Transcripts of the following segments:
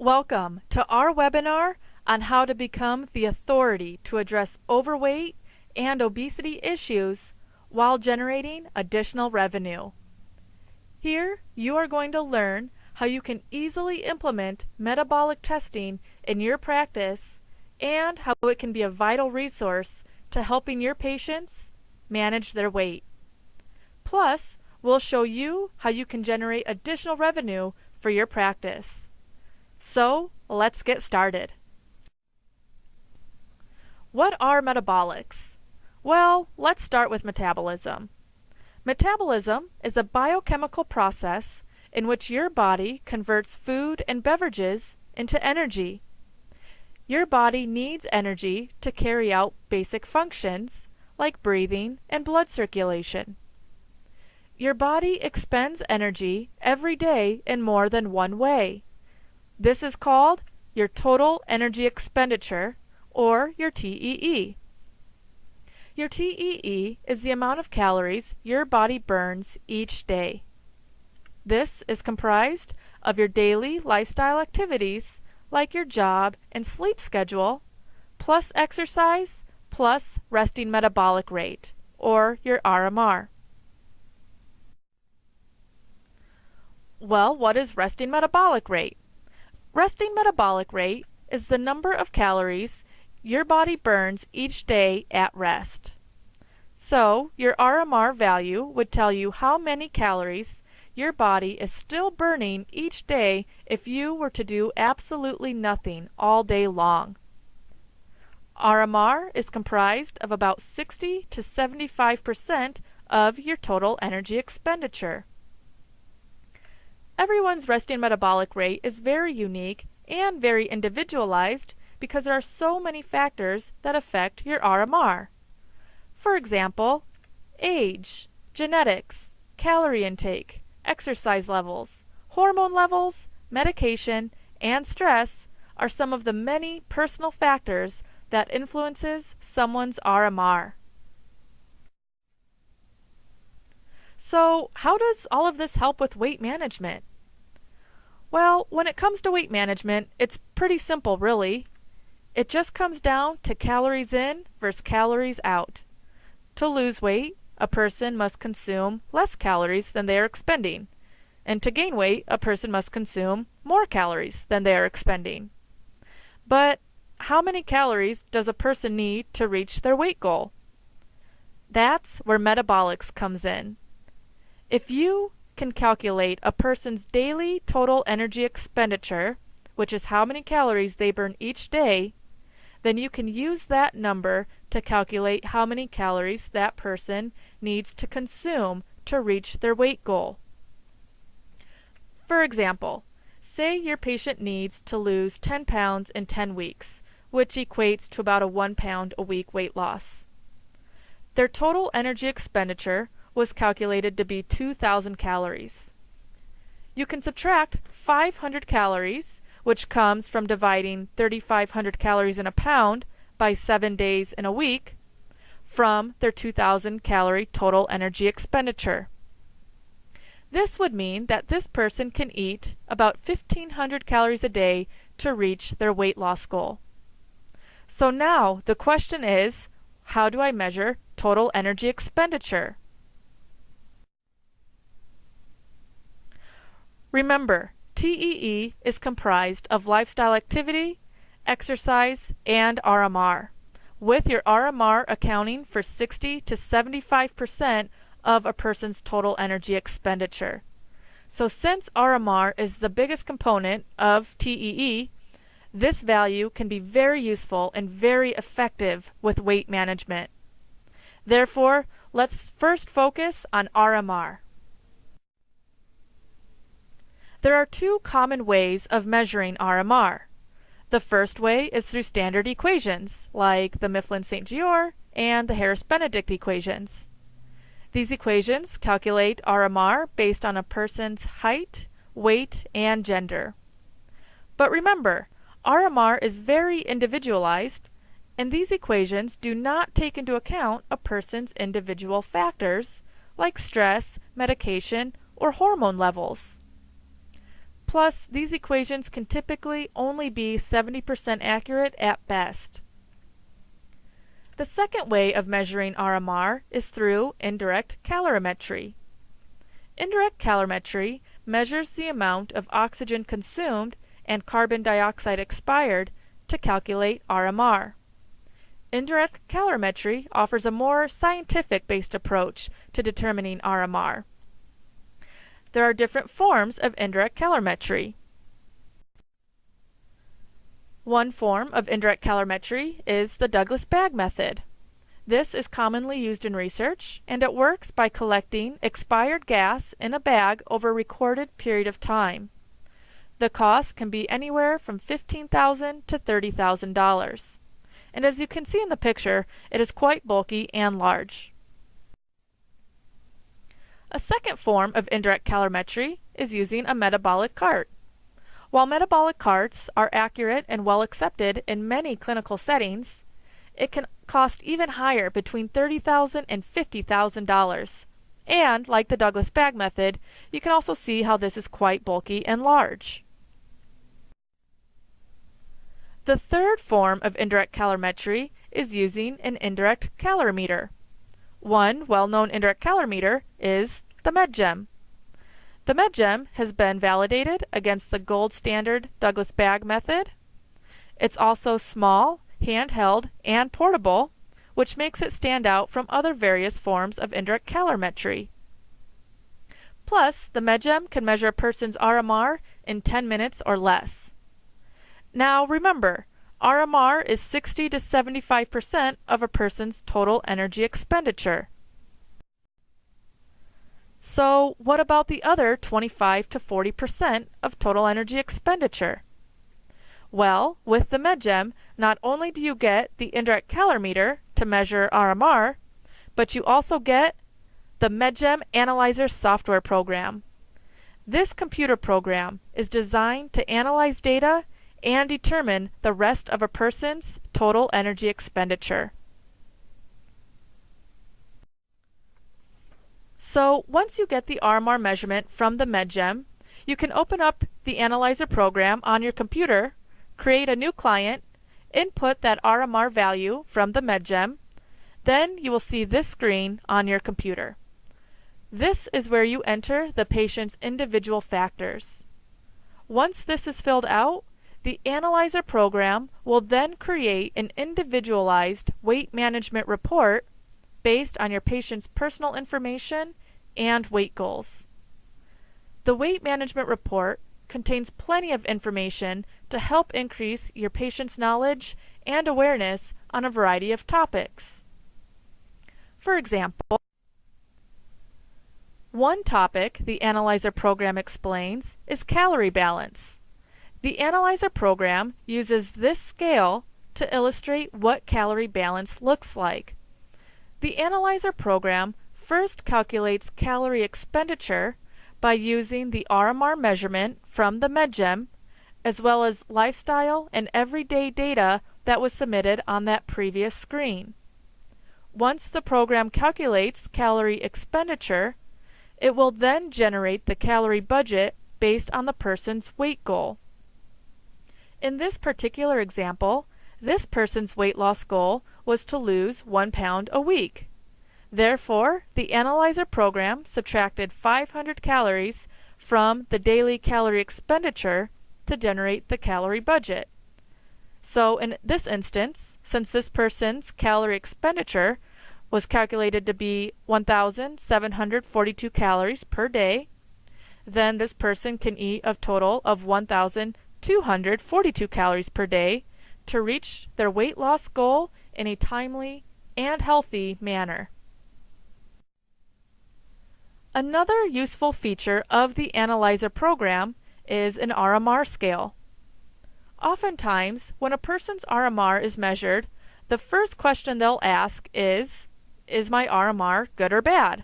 Welcome to our webinar on how to become the authority to address overweight and obesity issues while generating additional revenue. Here, you are going to learn how you can easily implement metabolic testing in your practice and how it can be a vital resource to helping your patients manage their weight. Plus, we'll show you how you can generate additional revenue for your practice. So, let's get started. What are metabolics? Well, let's start with metabolism. Metabolism is a biochemical process in which your body converts food and beverages into energy. Your body needs energy to carry out basic functions like breathing and blood circulation. Your body expends energy every day in more than one way. This is called your total energy expenditure, or your TEE. Your TEE is the amount of calories your body burns each day. This is comprised of your daily lifestyle activities like your job and sleep schedule, plus exercise, plus resting metabolic rate, or your RMR. Well, what is resting metabolic rate? Resting metabolic rate is the number of calories your body burns each day at rest. So, your RMR value would tell you how many calories your body is still burning each day if you were to do absolutely nothing all day long. RMR is comprised of about 60 to 75% of your total energy expenditure. Everyone's resting metabolic rate is very unique and very individualized because there are so many factors that affect your RMR. For example, age, genetics, calorie intake, exercise levels, hormone levels, medication, and stress are some of the many personal factors that influences someone's RMR. So, how does all of this help with weight management? Well, when it comes to weight management, it's pretty simple, really. It just comes down to calories in versus calories out. To lose weight, a person must consume less calories than they are expending. And to gain weight, a person must consume more calories than they are expending. But how many calories does a person need to reach their weight goal? That's where metabolics comes in. If you can calculate a person's daily total energy expenditure, which is how many calories they burn each day, then you can use that number to calculate how many calories that person needs to consume to reach their weight goal. For example, say your patient needs to lose 10 pounds in 10 weeks, which equates to about a 1 pound a week weight loss. Their total energy expenditure was calculated to be 2,000 calories. You can subtract 500 calories, which comes from dividing 3,500 calories in a pound by 7 days in a week, from their 2,000 calorie total energy expenditure. This would mean that this person can eat about 1,500 calories a day to reach their weight loss goal. So now the question is, how do I measure total energy expenditure? Remember, TEE is comprised of lifestyle activity, exercise, and RMR, with your RMR accounting for 60 to 75% of a person's total energy expenditure. So since RMR is the biggest component of TEE, this value can be very useful and very effective with weight management. Therefore, let's first focus on RMR. There are two common ways of measuring RMR. The first way is through standard equations, like the Mifflin-St. Jeor and the Harris-Benedict equations. These equations calculate RMR based on a person's height, weight, and gender. But remember, RMR is very individualized, and these equations do not take into account a person's individual factors, like stress, medication, or hormone levels. Plus, these equations can typically only be 70% accurate at best. The second way of measuring RMR is through indirect calorimetry. Indirect calorimetry measures the amount of oxygen consumed and carbon dioxide expired to calculate RMR. Indirect calorimetry offers a more scientific-based approach to determining RMR. There are different forms of indirect calorimetry. One form of indirect calorimetry is the Douglas bag method. This is commonly used in research, and it works by collecting expired gas in a bag over a recorded period of time. The cost can be anywhere from $15,000 to $30,000. And as you can see in the picture, it is quite bulky and large. A second form of indirect calorimetry is using a metabolic cart. While metabolic carts are accurate and well accepted in many clinical settings, it can cost even higher, between $30,000 and $50,000. And, like the Douglas bag method, you can also see how this is quite bulky and large. The third form of indirect calorimetry is using an indirect calorimeter. One well-known indirect calorimeter is the MedGem. The MedGem has been validated against the gold standard Douglas bag method. It's also small, handheld, and portable, which makes it stand out from other various forms of indirect calorimetry. Plus, the MedGem can measure a person's RMR in 10 minutes or less. Now remember, RMR is 60 to 75% of a person's total energy expenditure. So what about the other 25 to 40% of total energy expenditure? Well, with the MedGem, not only do you get the indirect calorimeter to measure RMR, but you also get the MedGem Analyzer software program. This computer program is designed to analyze data and determine the rest of a person's total energy expenditure. So once you get the RMR measurement from the MedGem, you can open up the Analyzer program on your computer, create a new client, input that RMR value from the MedGem, then you will see this screen on your computer. This is where you enter the patient's individual factors. Once this is filled out, the Analyzer program will then create an individualized weight management report based on your patient's personal information and weight goals. The weight management report contains plenty of information to help increase your patient's knowledge and awareness on a variety of topics. For example, one topic the Analyzer program explains is calorie balance. The Analyzer program uses this scale to illustrate what calorie balance looks like. The Analyzer program first calculates calorie expenditure by using the RMR measurement from the MedGem, as well as lifestyle and everyday data that was submitted on that previous screen. Once the program calculates calorie expenditure, it will then generate the calorie budget based on the person's weight goal. In this particular example, this person's weight loss goal was to lose 1 pound a week. Therefore, the Analyzer program subtracted 500 calories from the daily calorie expenditure to generate the calorie budget. So in this instance, since this person's calorie expenditure was calculated to be 1,742 calories per day, then this person can eat a total of 1,242 calories per day to reach their weight loss goal in a timely and healthy manner. Another useful feature of the Analyzer program is an RMR scale. Oftentimes, when a person's RMR is measured, the first question they'll ask is my RMR good or bad?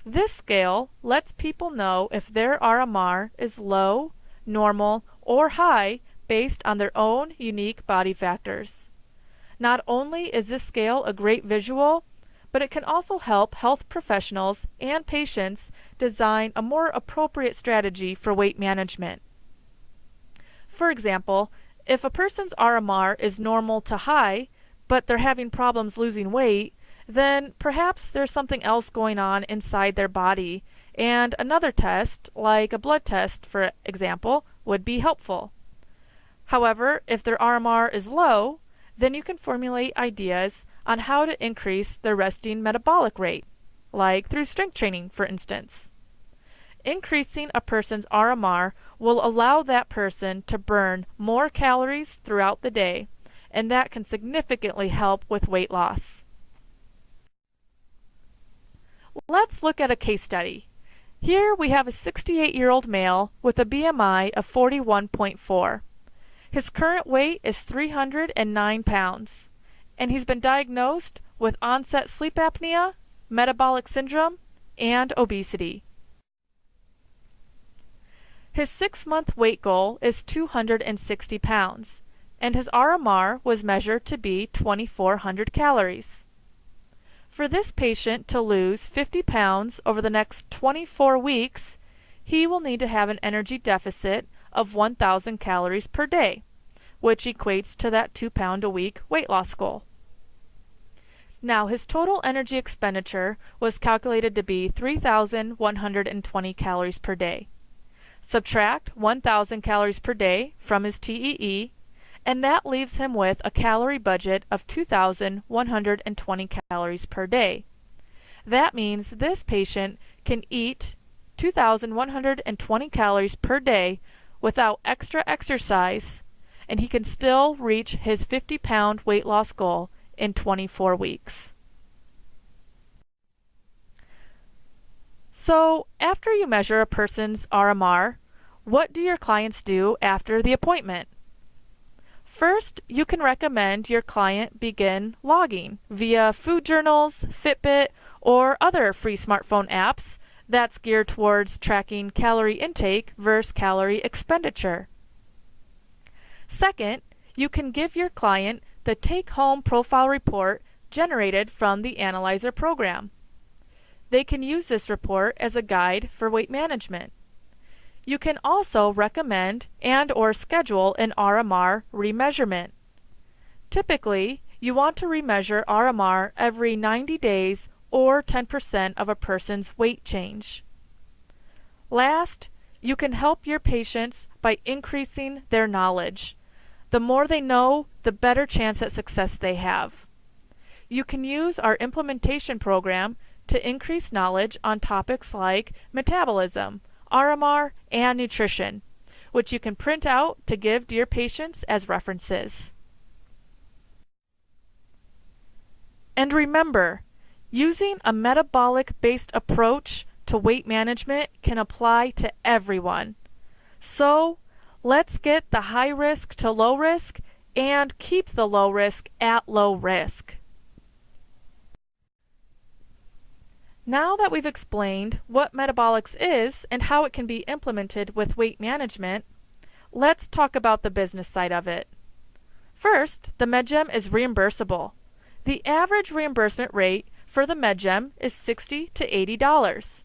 This scale lets people know if their RMR is low, normal, or high based on their own unique body factors. Not only is this scale a great visual, but it can also help health professionals and patients design a more appropriate strategy for weight management. For example, if a person's RMR is normal to high, but they're having problems losing weight, then perhaps there's something else going on inside their body, and another test, like a blood test for example, would be helpful. However, if their RMR is low, then you can formulate ideas on how to increase their resting metabolic rate, like through strength training, for instance. Increasing a person's RMR will allow that person to burn more calories throughout the day, and that can significantly help with weight loss. Let's look at a case study. Here we have a 68-year-old male with a BMI of 41.4. His current weight is 309 pounds, and he's been diagnosed with onset sleep apnea, metabolic syndrome, and obesity. His 6-month weight goal is 260 pounds, and his RMR was measured to be 2,400 calories. For this patient to lose 50 pounds over the next 24 weeks, he will need to have an energy deficit of 1,000 calories per day, which equates to that 2-pound a week weight loss goal. Now, his total energy expenditure was calculated to be 3,120 calories per day. Subtract 1,000 calories per day from his TEE, and that leaves him with a calorie budget of 2,120 calories per day. That means this patient can eat 2,120 calories per day without extra exercise, and he can still reach his 50-pound weight loss goal in 24 weeks. So, after you measure a person's RMR, what do your clients do after the appointment? First, you can recommend your client begin logging via food journals, Fitbit, or other free smartphone apps that's geared towards tracking calorie intake versus calorie expenditure. Second, you can give your client the take-home profile report generated from the Analyzer program. They can use this report as a guide for weight management. You can also recommend and/or schedule an RMR remeasurement. Typically, you want to remeasure RMR every 90 days or 10% of a person's weight change. Last, you can help your patients by increasing their knowledge. The more they know, the better chance at success they have. You can use our implementation program to increase knowledge on topics like metabolism, RMR, and nutrition, which you can print out to give to your patients as references. And remember, using a metabolic-based approach to weight management can apply to everyone. So, let's get the high risk to low risk and keep the low risk at low risk. Now that we've explained what metabolics is and how it can be implemented with weight management, let's talk about the business side of it. First, the MedGem is reimbursable. The average reimbursement rate for the MedGem is $60 to $80.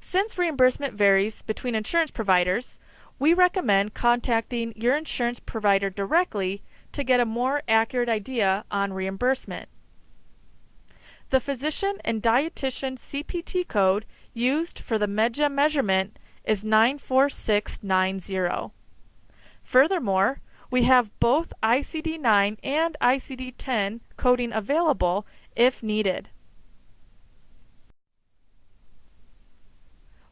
Since reimbursement varies between insurance providers, we recommend contacting your insurance provider directly to get a more accurate idea on reimbursement. The physician and dietitian CPT code used for the MedGem measurement is 94690. Furthermore, we have both ICD-9 and ICD-10 coding available if needed.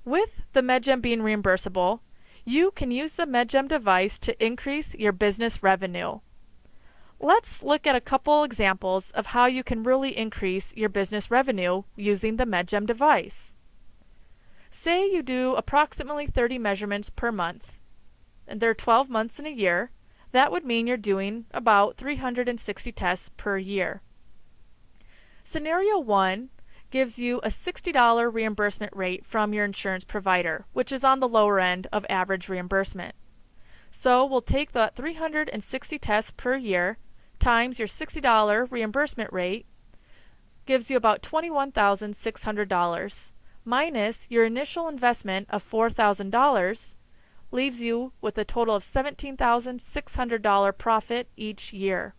With the MedGem being reimbursable, you can use the MedGem device to increase your business revenue. Let's look at a couple examples of how you can really increase your business revenue using the MedGem device. Say you do approximately 30 measurements per month, and there are 12 months in a year. That would mean you're doing about 360 tests per year. Scenario 1 gives you a $60 reimbursement rate from your insurance provider, which is on the lower end of average reimbursement. So we'll take the 360 tests per year times your $60 reimbursement rate, gives you about $21,600, minus your initial investment of $4,000, leaves you with a total of $17,600 profit each year.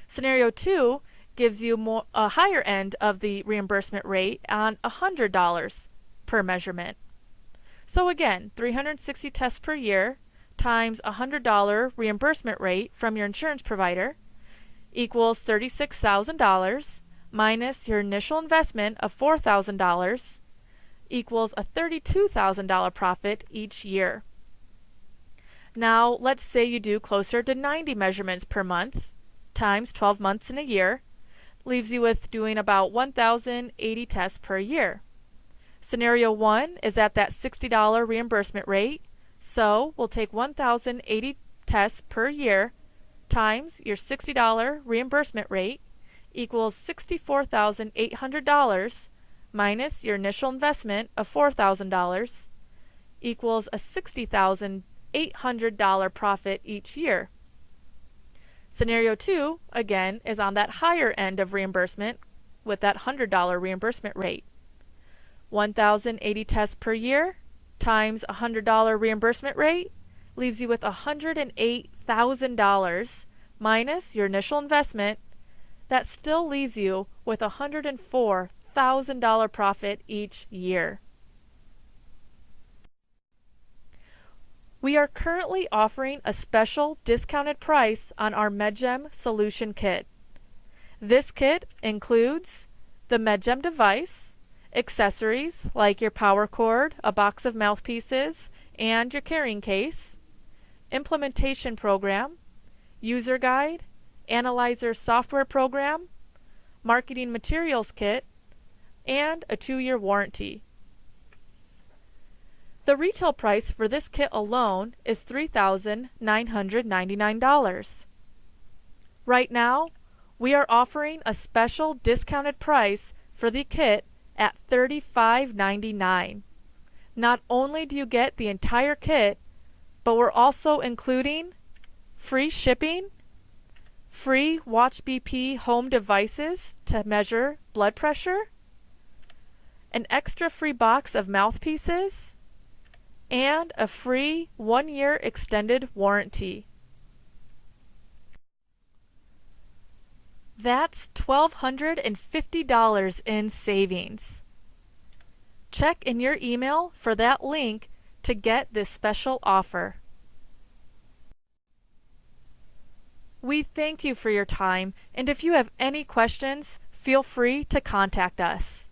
Scenario 2 gives you a higher end of the reimbursement rate on $100 per measurement. So again, 360 tests per year times $100 reimbursement rate from your insurance provider equals $36,000 minus your initial investment of $4,000 equals a $32,000 profit each year. Now let's say you do closer to 90 measurements per month times 12 months in a year, leaves you with doing about 1,080 tests per year. Scenario 1 is at that $60 reimbursement rate, so we'll take 1,080 tests per year times your $60 reimbursement rate equals $64,800 minus your initial investment of $4,000 equals a $60,800 profit each year. Scenario 2, again, is on that higher end of reimbursement with that $100 reimbursement rate. 1,080 tests per year times $100 reimbursement rate leaves you with $108,000 minus your initial investment. That still leaves you with $104,000 profit each year. We are currently offering a special discounted price on our MedGem Solution Kit. This kit includes the MedGem device, accessories like your power cord, a box of mouthpieces, and your carrying case, implementation program, user guide, analyzer software program, marketing materials kit, and a 2-year warranty. The retail price for this kit alone is $3,999. Right now, we are offering a special discounted price for the kit at $35.99. Not only do you get the entire kit, but we're also including free shipping, free Watch BP home devices to measure blood pressure, an extra free box of mouthpieces, and a free 1-year extended warranty. That's $1,250 in savings. Check in your email for that link to get this special offer. We thank you for your time, and if you have any questions, feel free to contact us.